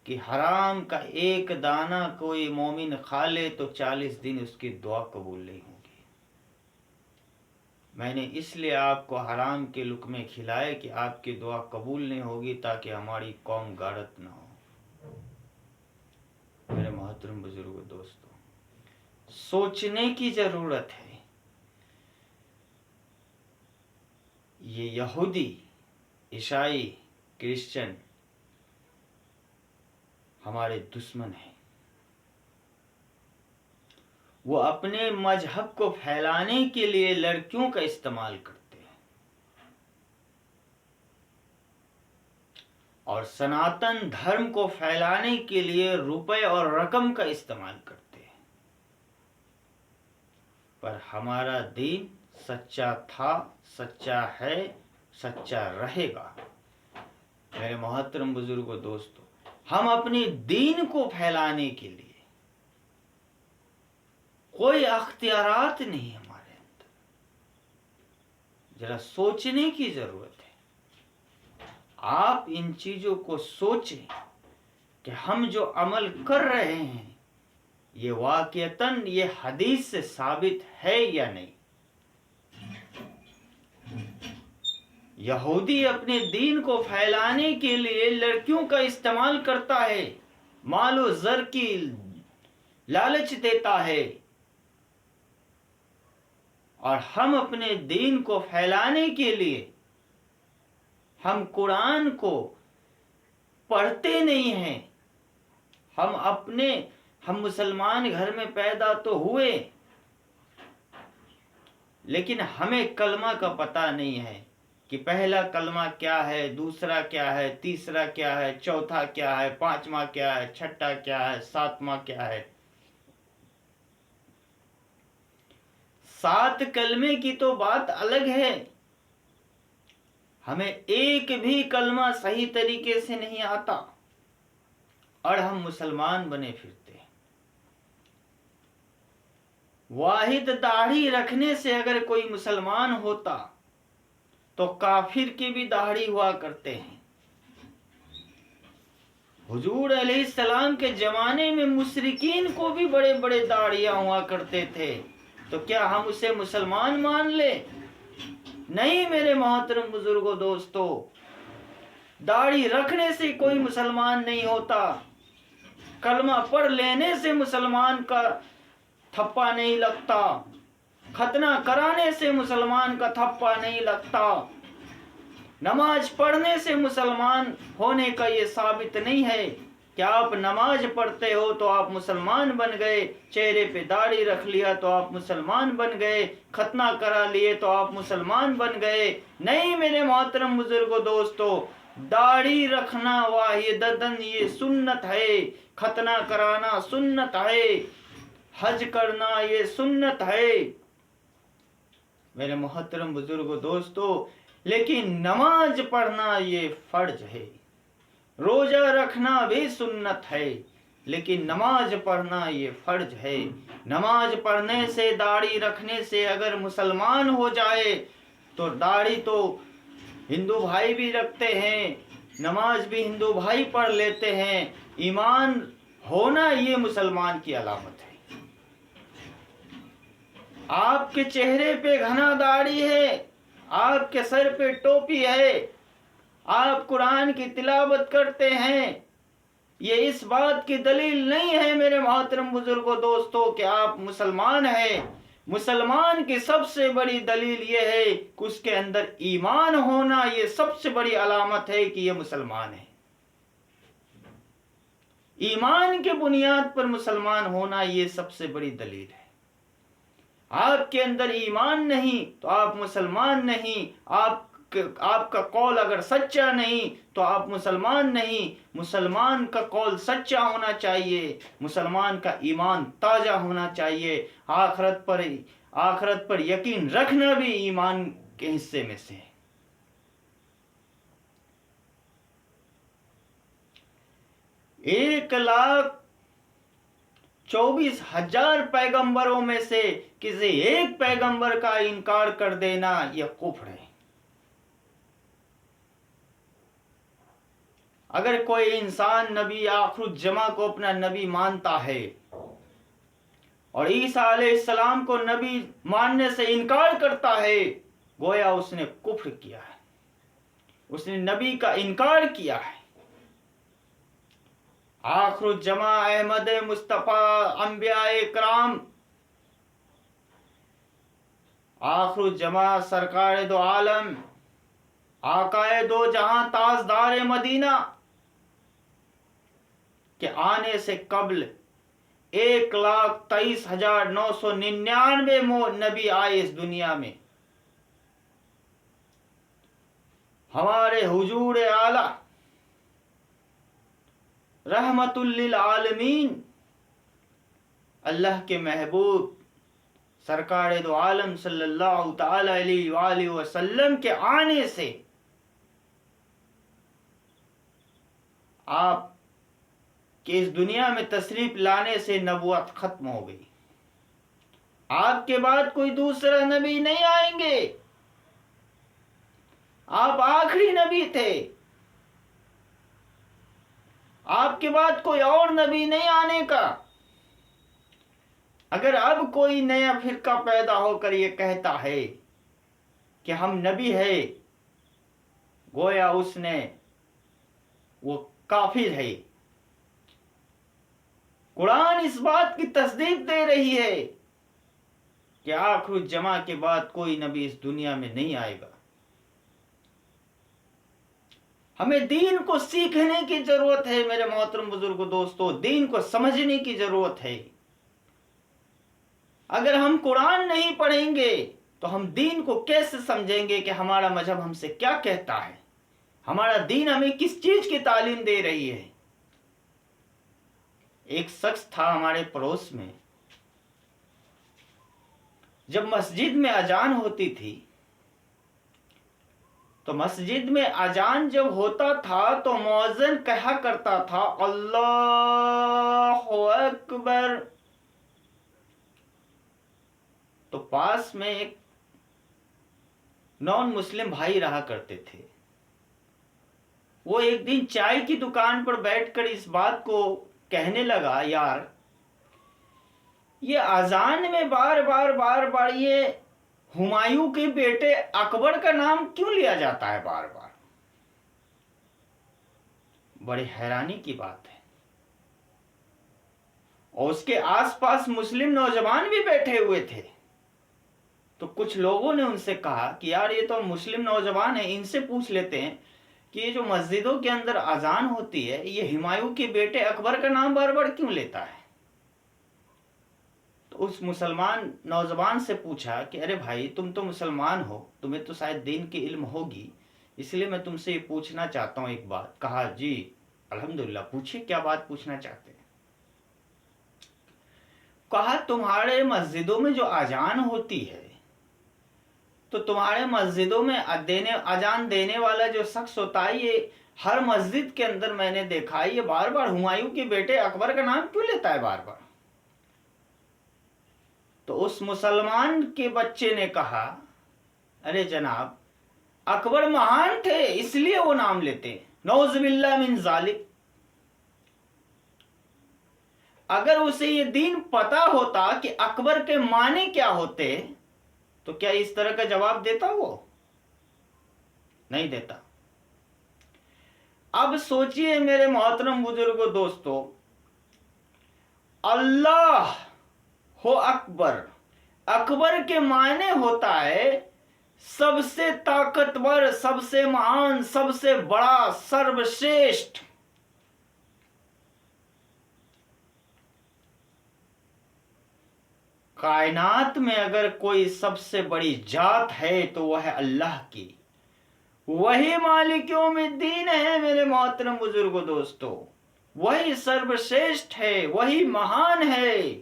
کہ حرام کا ایک دانہ کوئی مومن کھا لے تو 40 دن اس کی دعا قبول نہیں ہوگی۔ میں نے اس لیے آپ کو حرام کے لقمے کھلائے کہ آپ کی دعا قبول نہیں ہوگی، تاکہ ہماری قوم غارت نہ ہو۔ میرے محترم بزرگوں، دوستوں، سوچنے کی ضرورت ہے۔ یہ یہودی، عیسائی، کرسچن ہمارے دشمن ہیں۔ وہ اپنے مذہب کو پھیلانے کے لیے لڑکیوں کا استعمال کرتے ہیں اور سناتن دھرم کو پھیلانے کے لیے روپے اور رقم کا استعمال کرتے ہیں۔ پر ہمارا دین سچا تھا، سچا ہے، سچا رہے گا۔ میرے محترم بزرگوں، دوستوں، ہم اپنے دین کو پھیلانے کے لیے کوئی اختیارات نہیں ہمارے اندر۔ ذرا سوچنے کی ضرورت ہے۔ آپ ان چیزوں کو سوچیں کہ ہم جو عمل کر رہے ہیں یہ واقعتاً یہ حدیث سے ثابت ہے یا نہیں۔ یہودی اپنے دین کو پھیلانے کے لیے لڑکیوں کا استعمال کرتا ہے، مال و زر کی لالچ دیتا ہے، اور ہم اپنے دین کو پھیلانے کے لیے ہم قرآن کو پڑھتے نہیں ہیں۔ ہم مسلمان گھر میں پیدا تو ہوئے، لیکن ہمیں کلمہ کا پتہ نہیں ہے کہ پہلا کلمہ کیا ہے، دوسرا کیا ہے، تیسرا کیا ہے، چوتھا کیا ہے، پانچواں کیا ہے، چھٹا کیا ہے، ساتواں کیا ہے۔ 7 کلمے کی تو بات الگ ہے، ہمیں ایک بھی کلمہ صحیح طریقے سے نہیں آتا اور ہم مسلمان بنے پھرتے ہیں۔ واحد داڑھی رکھنے سے اگر کوئی مسلمان ہوتا تو کافر کی بھی داڑھی ہوا کرتے ہیں۔ حضور علیہ السلام کے زمانے میں مشرکین کو بھی بڑے بڑے داڑھیاں ہوا کرتے تھے، تو کیا ہم اسے مسلمان مان لیں؟ نہیں میرے محترم بزرگوں، دوستو، داڑھی رکھنے سے کوئی مسلمان نہیں ہوتا، کلمہ پڑھ لینے سے مسلمان کا تھپا نہیں لگتا، ختنہ کرانے سے مسلمان کا تھپا نہیں لگتا، نماز پڑھنے سے مسلمان ہونے کا یہ ثابت نہیں ہے کہ آپ نماز پڑھتے ہو تو آپ مسلمان بن گئے، چہرے پہ داڑھی رکھ لیا تو آپ مسلمان بن گئے، ختنہ کرا لیے تو آپ مسلمان بن گئے۔ نہیں میرے محترم بزرگوں، دوستو، داڑھی رکھنا واحدتاً یہ سنت ہے، ختنہ کرانا سنت ہے، حج کرنا یہ سنت ہے میرے محترم بزرگوں، دوستو، لیکن نماز پڑھنا یہ فرض ہے۔ روزہ رکھنا بھی سنت ہے، لیکن نماز پڑھنا یہ فرض ہے۔ نماز پڑھنے سے، داڑھی رکھنے سے اگر مسلمان ہو جائے تو داڑھی تو ہندو بھائی بھی رکھتے ہیں، نماز بھی ہندو بھائی پڑھ لیتے ہیں، ایمان ہونا یہ مسلمان کی علامت ہے۔ آپ کے چہرے پہ گھنا داڑھی ہے، آپ کے سر پہ ٹوپی ہے، آپ قرآن کی تلاوت کرتے ہیں، یہ اس بات کی دلیل نہیں ہے میرے محترم بزرگوں، دوستو، کہ آپ مسلمان ہیں۔ مسلمان کی سب سے بڑی دلیل یہ ہے کہ اس کے اندر ایمان ہونا، یہ سب سے بڑی علامت ہے کہ یہ مسلمان ہے۔ ایمان کے بنیاد پر مسلمان ہونا یہ سب سے بڑی دلیل ہے۔ آپ کے اندر ایمان نہیں تو آپ مسلمان نہیں، آپ کا قول اگر سچا نہیں تو آپ مسلمان نہیں۔ مسلمان کا قول سچا ہونا چاہیے، مسلمان کا ایمان تازہ ہونا چاہیے، آخرت پر یقین رکھنا بھی ایمان کے حصے میں سے ہے۔ 1,24,000 پیغمبروں میں سے کسی ایک پیغمبر کا انکار کر دینا یہ کفر ہے۔ اگر کوئی انسان نبی آخر الزماں کو اپنا نبی مانتا ہے اور عیسیٰ علیہ السلام کو نبی ماننے سے انکار کرتا ہے گویا اس نے کفر کیا ہے، اس نے نبی کا انکار کیا ہے۔ آخر الجماع احمد مصطفیٰ انبیاء کرام، آخر الجماع سرکار دو عالم، آقائے دو جہاں، تاجدار مدینہ کے آنے سے قبل 1,23,999 نبی آئے اس دنیا میں۔ ہمارے حضور اعلی رحمت للعالمین، اللہ کے محبوب سرکار دو عالم صلی اللہ تعالی علیہ وآلہ وسلم کے آنے سے آپ کہ اس دنیا میں تشریف لانے سے نبوت ختم ہو گئی۔ آپ کے بعد کوئی دوسرا نبی نہیں آئیں گے، آپ آخری نبی تھے، آپ کے بعد کوئی اور نبی نہیں آنے کا۔ اگر اب کوئی نیا فرقہ پیدا ہو کر یہ کہتا ہے کہ ہم نبی ہے، گویا اس نے وہ کافر ہے۔ قرآن اس بات کی تصدیق دے رہی ہے کہ آخر الجماع کے بعد کوئی نبی اس دنیا میں نہیں آئے گا۔ ہمیں دین کو سیکھنے کی ضرورت ہے میرے محترم بزرگوں، دوستو، دین کو سمجھنے کی ضرورت ہے۔ اگر ہم قرآن نہیں پڑھیں گے تو ہم دین کو کیسے سمجھیں گے کہ ہمارا مذہب ہم سے کیا کہتا ہے، ہمارا دین ہمیں کس چیز کی تعلیم دے رہی ہے۔ ایک شخص تھا ہمارے پڑوس میں، جب مسجد میں اذان ہوتی تھی تو مسجد میں اذان جب ہوتا تھا تو مؤذن کہا کرتا تھا اللہ اکبر، تو پاس میں ایک نان مسلم بھائی رہا کرتے تھے۔ وہ ایک دن چائے کی دکان پر بیٹھ کر اس بات کو کہنے لگا، یار یہ اذان میں بار بار یہ ہمایوں کے بیٹے اکبر کا نام کیوں لیا جاتا ہے بار بار؟ بڑی حیرانی کی بات ہے۔ اور اس کے آس پاس مسلم نوجوان بھی بیٹھے ہوئے تھے، تو کچھ لوگوں نے ان سے کہا کہ یار یہ تو مسلم نوجوان ہیں، ان سے پوچھ لیتے ہیں کہ یہ جو مسجدوں کے اندر اذان ہوتی ہے، یہ ہمایوں کے بیٹے اکبر کا نام بار بار کیوں لیتا ہے؟ تو اس مسلمان نوجوان سے پوچھا کہ ارے بھائی تم تو مسلمان ہو، تمہیں تو شاید دین کی علم ہوگی، اس لیے میں تم سے یہ پوچھنا چاہتا ہوں ایک بات۔ کہا جی الحمدللہ، پوچھیں کیا بات پوچھنا چاہتے ہیں؟ کہا تمہارے مسجدوں میں جو اذان ہوتی ہے تو تمہارے مسجدوں میں اذان دینے والا جو شخص ہوتا ہے، یہ ہر مسجد کے اندر میں نے دیکھا ہے یہ بار بار ہمایوں کے بیٹے اکبر کا نام کیوں لیتا ہے بار بار؟ تو اس مسلمان کے بچے نے کہا ارے جناب اکبر مہان تھے اس لیے وہ نام لیتے، نعوذ باللہ من ذالک۔ اگر اسے یہ دین پتا ہوتا کہ اکبر کے معنی کیا ہوتے تو کیا اس طرح کا جواب دیتا؟ وہ نہیں دیتا۔ اب سوچئے میرے محترم بزرگوں، دوستو، اللہ ہو اکبر، اکبر کے معنی ہوتا ہے سب سے طاقتور، سب سے مہان، سب سے بڑا، سروشریشٹھ۔ کائنات میں اگر کوئی سب سے بڑی ذات ہے تو وہ ہے اللہ کی، وہی مالک یوم الدین ہے میرے محترم بزرگوں، دوستو، وہی سروشریشٹھ ہے، وہی مہان ہے۔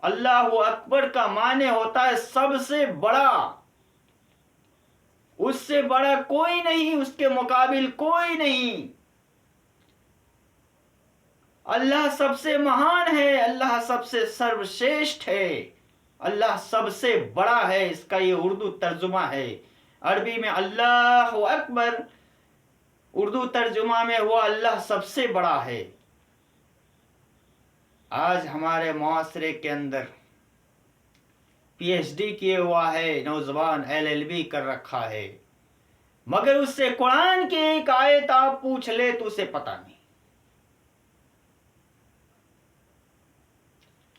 اللہ اکبر کا معنی ہوتا ہے سب سے بڑا، اس سے بڑا کوئی نہیں، اس کے مقابل کوئی نہیں۔ اللہ سب سے مہان ہے، اللہ سب سے سروشریشٹھ ہے، اللہ سب سے بڑا ہے۔ اس کا یہ اردو ترجمہ ہے، عربی میں اللہ اکبر، اردو ترجمہ میں وہ اللہ سب سے بڑا ہے۔ آج ہمارے معاشرے کے اندر PhD کیے ہوا ہے نوجوان, LLB کر رکھا ہے, مگر اس سے قرآن کی ایک آیت آپ پوچھ لے تو اسے پتہ نہیں.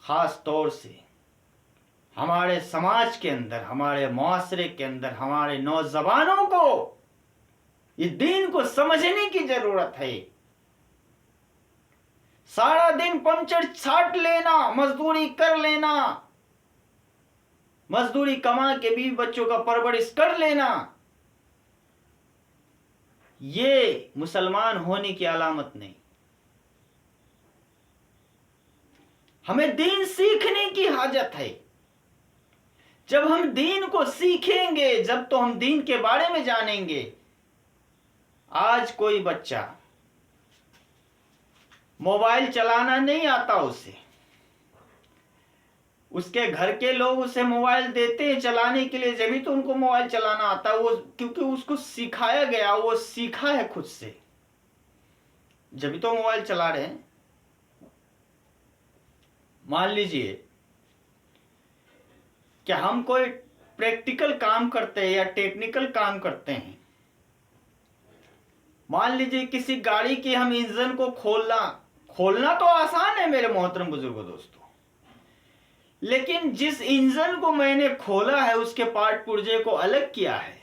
خاص طور سے ہمارے سماج کے اندر, ہمارے معاشرے کے اندر, ہمارے نوجوانوں کو یہ دین کو سمجھنے کی ضرورت ہے. سارا دن پنچر چھاٹ لینا, مزدوری کر لینا, مزدوری کما کے بھی بچوں کا پرورش کر لینا, یہ مسلمان ہونے کی علامت نہیں. ہمیں دین سیکھنے کی حاجت ہے. جب ہم دین کو سیکھیں گے, جب تو ہم دین کے بارے میں جانیں گے. آج کوئی بچہ موبائل چلانا نہیں آتا اسے, اس کے گھر کے لوگ اسے موبائل دیتے ہیں چلانے کے لیے, جبھی تو ان کو موبائل چلانا آتا ہے. وہ کیونکہ اس کو سکھایا گیا, وہ سیکھا ہے خود سے, جبھی تو موبائل چلا رہے ہیں. مان لیجئے کہ ہم کوئی پریکٹیکل کام کرتے ہیں یا ٹیکنیکل کام کرتے ہیں. مان لیجئے کسی گاڑی کی ہم انجن کو کھولنا تو آسان ہے میرے محترم بزرگوں دوستوں, لیکن جس انجن کو میں نے کھولا ہے, اس کے پارٹ پرزے کو الگ کیا ہے,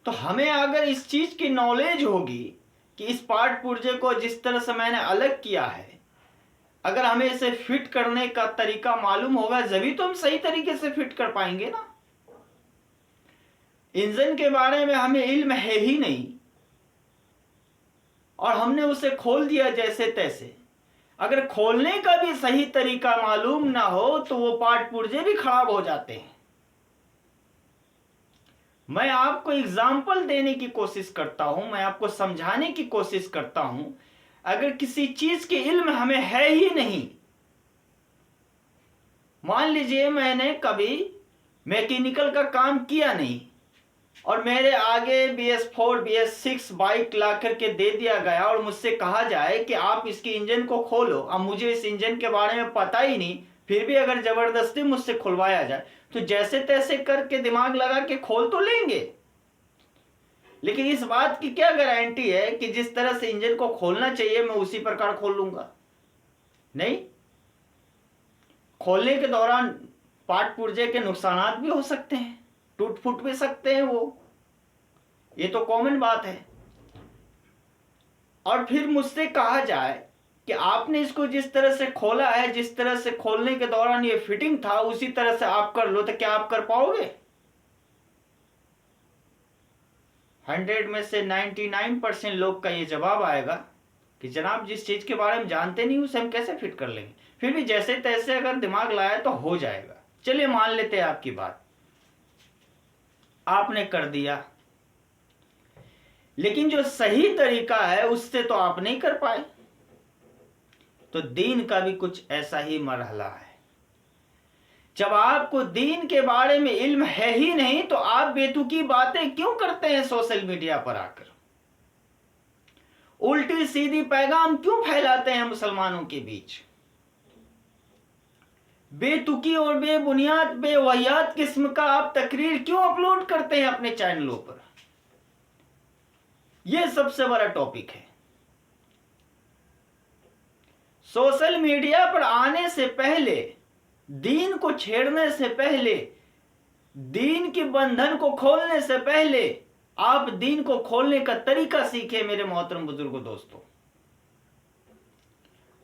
تو ہمیں اگر اس چیز کی نالج ہوگی کہ اس پارٹ پرزے کو جس طرح سے میں نے الگ کیا ہے, اگر ہمیں اسے فٹ کرنے کا طریقہ معلوم ہوگا, جبھی تو ہم صحیح طریقے سے فٹ کر پائیں گے نا. انجن کے بارے میں ہمیں علم ہے ہی نہیں, اور ہم نے اسے کھول دیا جیسے تیسے. اگر کھولنے کا بھی صحیح طریقہ معلوم نہ ہو تو وہ پارٹ پرزے بھی خراب ہو جاتے ہیں. میں آپ کو اگزامپل دینے کی کوشش کرتا ہوں, میں آپ کو سمجھانے کی کوشش کرتا ہوں. اگر کسی چیز کے علم ہمیں ہے ہی نہیں, مان لیجئے میں نے کبھی میکینیکل کا کام کیا نہیں, اور میرے آگے BS4 BS6 بائک لا کر کے دے دیا گیا, اور مجھ سے کہا جائے کہ آپ اس کی انجن کو کھولو. اب مجھے اس انجن کے بارے میں پتہ ہی نہیں, پھر بھی اگر زبردستی مجھ سے کھلوایا جائے تو جیسے تیسے کر کے دماغ لگا کے کھول تو لیں گے, لیکن اس بات کی کیا گارنٹی ہے کہ جس طرح سے انجن کو کھولنا چاہیے میں اسی پرکار کھول لوں گا؟ نہیں. کھولنے کے دوران پارٹ پرزے کے نقصانات بھی ہو سکتے ہیں, ٹوٹ پھوٹ بھی سکتے ہیں, یہ تو کامن بات ہے. اور پھر مجھ سے کہا جائے کہ آپ نے اس کو جس طرح سے کھولا ہے, جس طرح سے کھولنے کے دوران یہ فٹنگ تھا, اسی طرح سے آپ کر لو, تو کیا آپ کر پاؤ گے؟ 100 میں سے 99% لوگ کا یہ جواب آئے گا کہ جناب جس چیز کے بارے میں جانتے نہیں اسے ہم کیسے فٹ کر لیں گے. پھر بھی جیسے تیسے اگر دماغ لائے تو ہو جائے گا. چلیے مان لیتے ہیں آپ کی بات, آپ نے کر دیا, لیکن جو صحیح طریقہ ہے اس سے تو آپ نہیں کر پائے. تو دین کا بھی کچھ ایسا ہی مرحلہ ہے. جب آپ کو دین کے بارے میں علم ہے ہی نہیں تو آپ بیتوکی باتیں کیوں کرتے ہیں سوشل میڈیا پر آ کر؟ الٹی سیدھی پیغام کیوں پھیلاتے ہیں مسلمانوں کے بیچ؟ بے تکی اور بے بنیاد بے وحیات قسم کا آپ تقریر کیوں اپلوڈ کرتے ہیں اپنے چینلوں پر؟ یہ سب سے بڑا ٹاپک ہے. سوشل میڈیا پر آنے سے پہلے, دین کو چھیڑنے سے پہلے, دین کی بندھن کو کھولنے سے پہلے آپ دین کو کھولنے کا طریقہ سیکھیں میرے محترم بزرگوں دوستوں.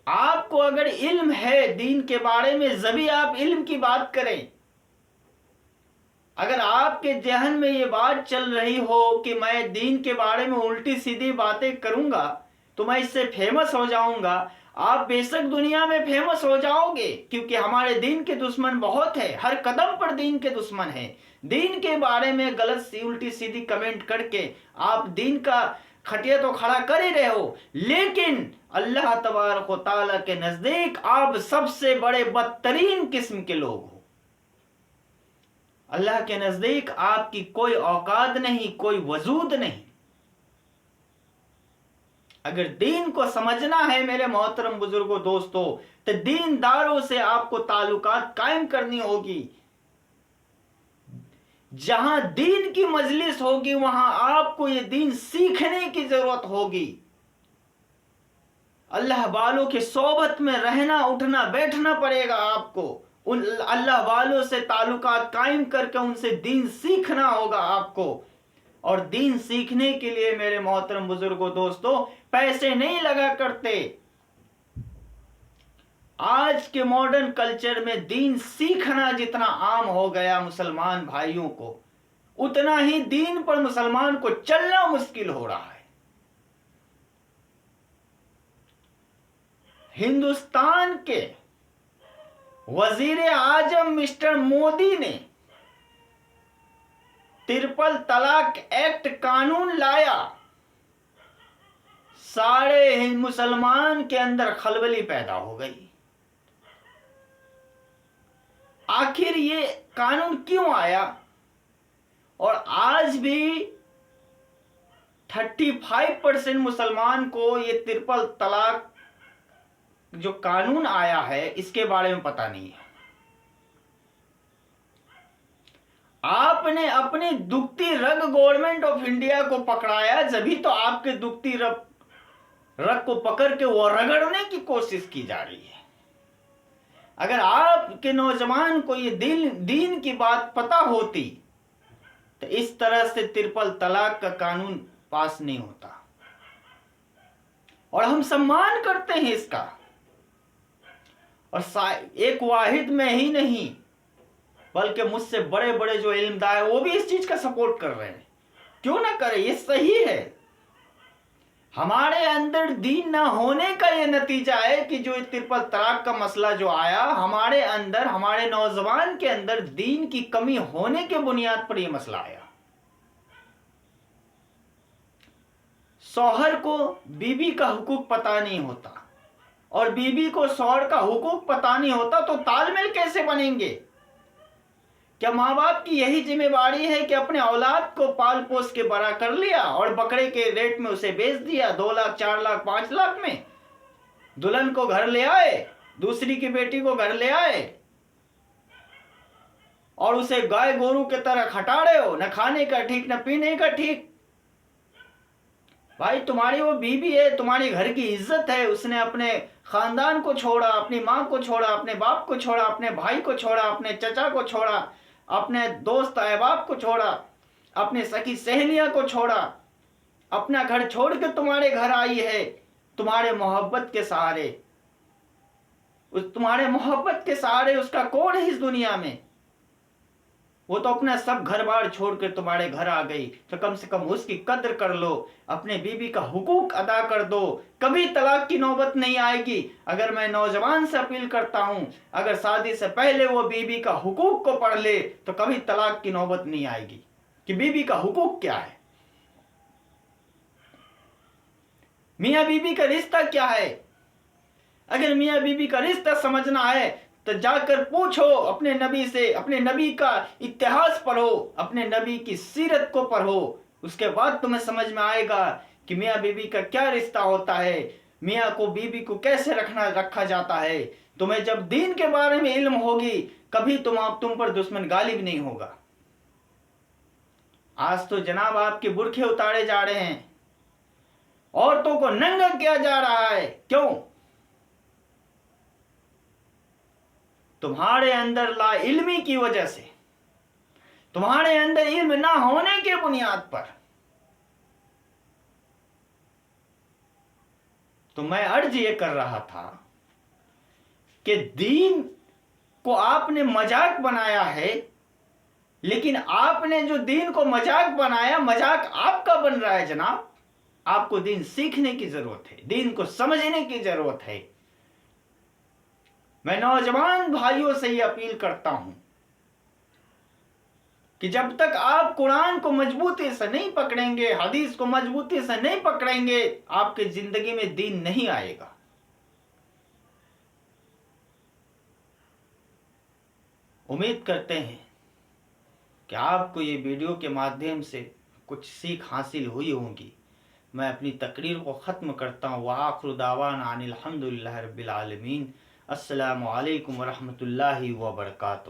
آپ کو اگر علم ہے دین کے بارے میں جبھی آپ علم کی بات کریں. اگر آپ کے ذہن میں یہ بات چل رہی ہو کہ میں دین کے بارے میں الٹی سیدھی باتیں کروں گا تو میں اس سے فیمس ہو جاؤں گا, آپ بے شک دنیا میں فیمس ہو جاؤ گے, کیونکہ ہمارے دین کے دشمن بہت ہیں, ہر قدم پر دین کے دشمن ہیں. دین کے بارے میں غلط سی الٹی سیدھی کمنٹ کر کے آپ دین کا کھٹیا تو کھڑا کر ہی رہے ہو, لیکن اللہ تبارک و تعالیٰ کے نزدیک آپ سب سے بڑے بدترین قسم کے لوگ ہو. اللہ کے نزدیک آپ کی کوئی اوقات نہیں, کوئی وجود نہیں. اگر دین کو سمجھنا ہے میرے محترم بزرگوں دوستوں تو دینداروں سے آپ کو تعلقات قائم کرنی ہوگی. جہاں دین کی مجلس ہوگی وہاں آپ کو یہ دین سیکھنے کی ضرورت ہوگی. اللہ والوں کی صحبت میں رہنا اٹھنا بیٹھنا پڑے گا آپ کو. ان اللہ والوں سے تعلقات قائم کر کے ان سے دین سیکھنا ہوگا آپ کو. اور دین سیکھنے کے لیے میرے محترم بزرگوں دوستوں پیسے نہیں لگا کرتے. آج کے ماڈرن کلچر میں دین سیکھنا جتنا عام ہو گیا مسلمان بھائیوں کو, اتنا ہی دین پر مسلمان کو چلنا مشکل ہو رہا ہے. ہندوستان کے وزیر اعظم مسٹر مودی نے ٹرپل طلاق ایکٹ قانون لایا. سارے مسلمان کے اندر خلبلی پیدا ہو گئی. آخر یہ قانون کیوں آیا؟ اور آج بھی 35% مسلمان کو یہ ٹرپل طلاق جو قانون آیا ہے اس کے بارے میں پتہ نہیں ہے. آپ نے اپنی دکھتی رگ گورنمنٹ آف انڈیا کو پکڑایا, جبھی تو آپ کے دکھتی رگ کو پکڑ کے وہ رگڑنے کی کوشش کی جا رہی ہے. اگر آپ کے نوجوان کو یہ دین کی بات پتہ ہوتی تو اس طرح سے ٹرپل طلاق کا قانون پاس نہیں ہوتا. اور ہم سمان کرتے ہیں اس کا. اور ایک واحد میں ہی نہیں بلکہ مجھ سے بڑے بڑے جو علمدار ہیں وہ بھی اس چیز کا سپورٹ کر رہے ہیں. کیوں نہ کرے, یہ صحیح ہے. ہمارے اندر دین نہ ہونے کا یہ نتیجہ ہے کہ جو ٹرپل طلاق کا مسئلہ جو آیا ہمارے اندر, ہمارے نوجوان کے اندر دین کی کمی ہونے کے بنیاد پر یہ مسئلہ آیا. شوہر کو بیوی کا حقوق پتہ نہیں ہوتا اور بیوی کو شوہر کا حقوق پتہ نہیں ہوتا تو تال میل کیسے بنیں گے؟ کیا ماں باپ کی یہی ذمہ داری ہے کہ اپنے اولاد کو پال پوس کے بڑا کر لیا اور بکرے کے ریٹ میں اسے بیچ دیا, 2 لاکھ 4 لاکھ 5 لاکھ میں, دلہن کو گھر لے آئے, دوسری کی بیٹی کو گھر لے آئے اور اسے گائے گورو کی طرح کھٹا رہے ہو, نہ کھانے کا ٹھیک نہ پینے کا ٹھیک. بھائی تمہاری وہ بیوی ہے, تمہاری گھر کی عزت ہے, اس نے اپنے خاندان کو چھوڑا, اپنی ماں کو چھوڑا, اپنے باپ کو چھوڑا, اپنے بھائی کو چھوڑا, اپنے چچا کو چھوڑا, اپنے دوست احباب کو چھوڑا, اپنے سخی سہیلیاں کو چھوڑا, اپنا گھر چھوڑ کے تمہارے گھر آئی ہے تمہارے محبت کے سہارے. تمہارے محبت کے سہارے اس کا کون ہے اس دنیا میں؟ وہ تو اپنا سب گھر بار چھوڑ کے تمہارے گھر آ گئی, تو کم سے کم اس کی قدر کر لو, اپنے بیوی کا حقوق ادا کر دو. کبھی طلاق کی نوبت نہیں آئے گی. اگر میں نوجوان سے اپیل کرتا ہوں اگر شادی سے پہلے وہ بیوی کا حقوق کو پڑھ لے تو کبھی طلاق کی نوبت نہیں آئے گی کہ بیوی کا حقوق کیا ہے, میاں بیوی کا رشتہ کیا ہے. اگر میاں بیوی کا رشتہ سمجھنا ہے تو جا کر پوچھو اپنے نبی سے, اپنے نبی کا اتہاس پڑھو, اپنے نبی کی سیرت کو پڑھو, اس کے بعد تمہیں سمجھ میں آئے گا کہ میاں بیوی کا کیا رشتہ ہوتا ہے, میاں کو بیوی کو کیسے رکھا جاتا ہے. تمہیں جب دین کے بارے میں علم ہوگی کبھی تم پر دشمن غالب نہیں ہوگا. آج تو جناب آپ کے برقعے اتارے جا رہے ہیں, عورتوں کو ننگا کیا جا رہا ہے. کیوں؟ تمہارے اندر لا علمی کی وجہ سے, تمہارے اندر علم نہ ہونے کے بنیاد پر. تو میں عرض یہ کر رہا تھا کہ دین کو آپ نے مذاق بنایا ہے, لیکن آپ نے جو دین کو مذاق بنایا, مذاق آپ کا بن رہا ہے جناب. آپ کو دین سیکھنے کی ضرورت ہے, دین کو سمجھنے کی ضرورت ہے. میں نوجوان بھائیوں سے یہ اپیل کرتا ہوں کہ جب تک آپ قرآن کو مضبوطی سے نہیں پکڑیں گے, حدیث کو مضبوطی سے نہیں پکڑیں گے, آپ کی زندگی میں دین نہیں آئے گا. امید کرتے ہیں کہ آپ کو یہ ویڈیو کے مادھیم سے کچھ سیکھ حاصل ہوئی ہوں گی. میں اپنی تقریر کو ختم کرتا ہوں۔ وآخر دعوانا ان الحمد للہ رب العالمین۔ السلام علیکم ورحمۃ اللہ وبرکاتہ۔